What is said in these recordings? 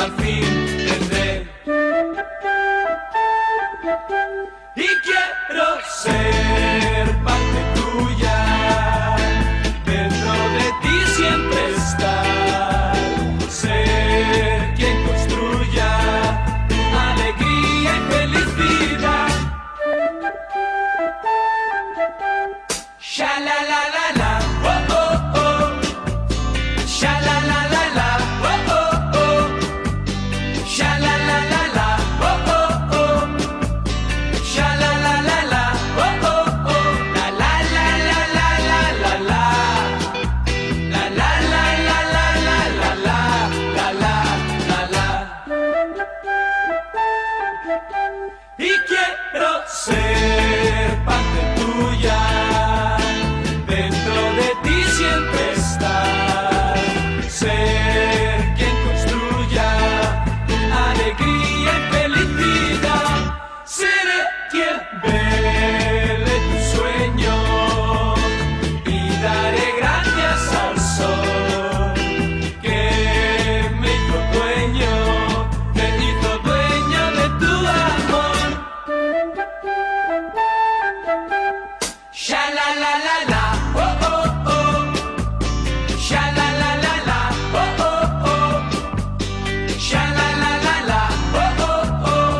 al fin tendré. Y quiero ser parte tuya, dentro de ti siempre estar, ser quien construya alegría y felicidad. Sha la la la la, oh oh oh. Sha la la la la, oh oh oh. Sha la la la la, oh oh oh. Sha la la la la, oh oh oh. La la la la la la la la. La la la la la la la la. La la la la. Y quiero ser parte tuya, dentro de ti siempre estar, ser quien construya alegría y felicidad. Seré quien vele tu sueño y daré gracias al sol que me hizo dueño de tu amor. Sha la la la la, oh oh oh. Sha la la la la, oh oh oh. Sha la la la la, oh oh oh.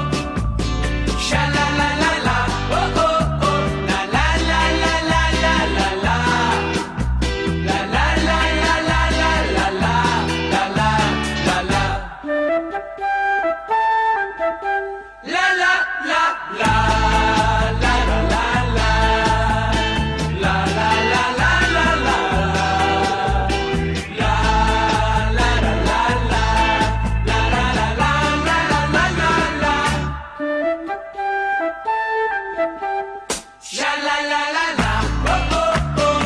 Sha la la la la, oh oh oh. La la la la la la la la. La la la la la la la la. La la la la. La la la la. La la la la. La la la la la la. La la la la la. La la la la la la la la. Sha la la la la, oh oh oh.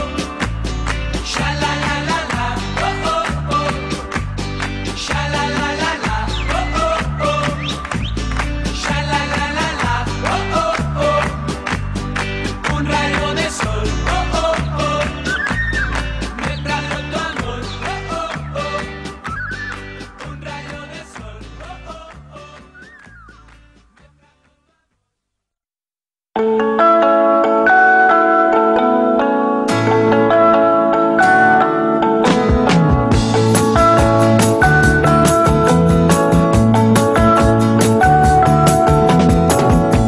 Sha la la la la, oh oh oh. Sha la la la la, oh oh oh. Sha la la la la, oh oh oh. Un rayo de sol, oh oh oh. Me trajo tu amor, oh oh oh. Un rayo de sol, oh oh oh.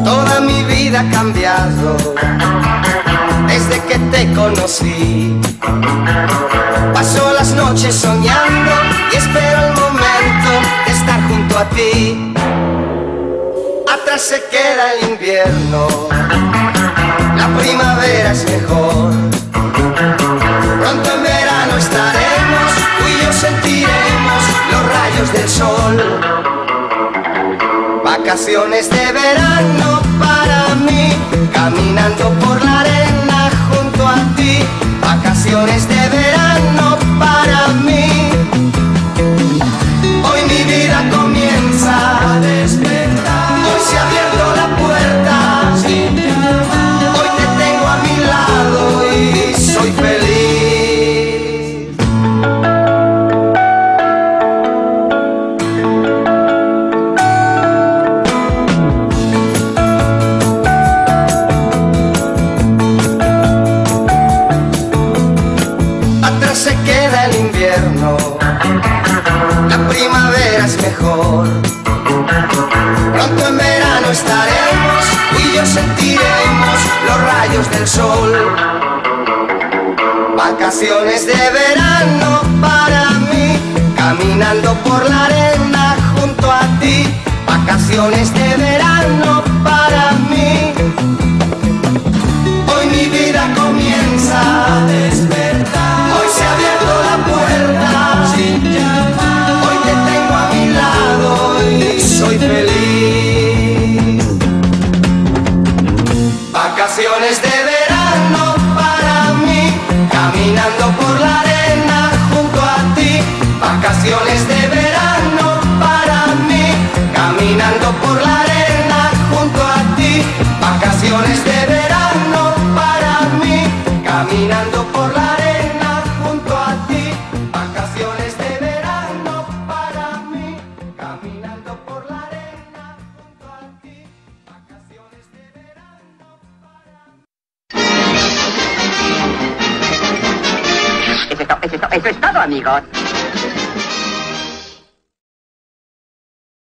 Toda mi vida ha cambiado desde que te conocí. Paso las noches soñando y espero el momento de estar junto a ti. Atrás se queda el invierno, la primavera es mejor. Pronto en verano estaremos, tú y yo sentiremos los rayos del sol. Vacaciones de verano para mí, caminando por la arena junto a ti. Vacaciones de verano para mí. Hoy mi vida comienza a despertar. Hoy se ha abierto la puerta. Hoy te tengo a mi lado y soy feliz. Atrás se queda el invierno, la primavera es mejor. Pronto en verano estaremos, tú y yo sentiremos los rayos del sol. Vacaciones de verano para mí, caminando por la arena junto a ti. Vacaciones de verano para mí. Hoy mi vida comienza a despertar. Hoy se ha abierto la puerta sin llamar. Hoy te tengo a mi lado y soy feliz. Vacaciones de verano para mí, caminando por la arena junto a ti. Vacaciones de verano Eso es todo, amigos.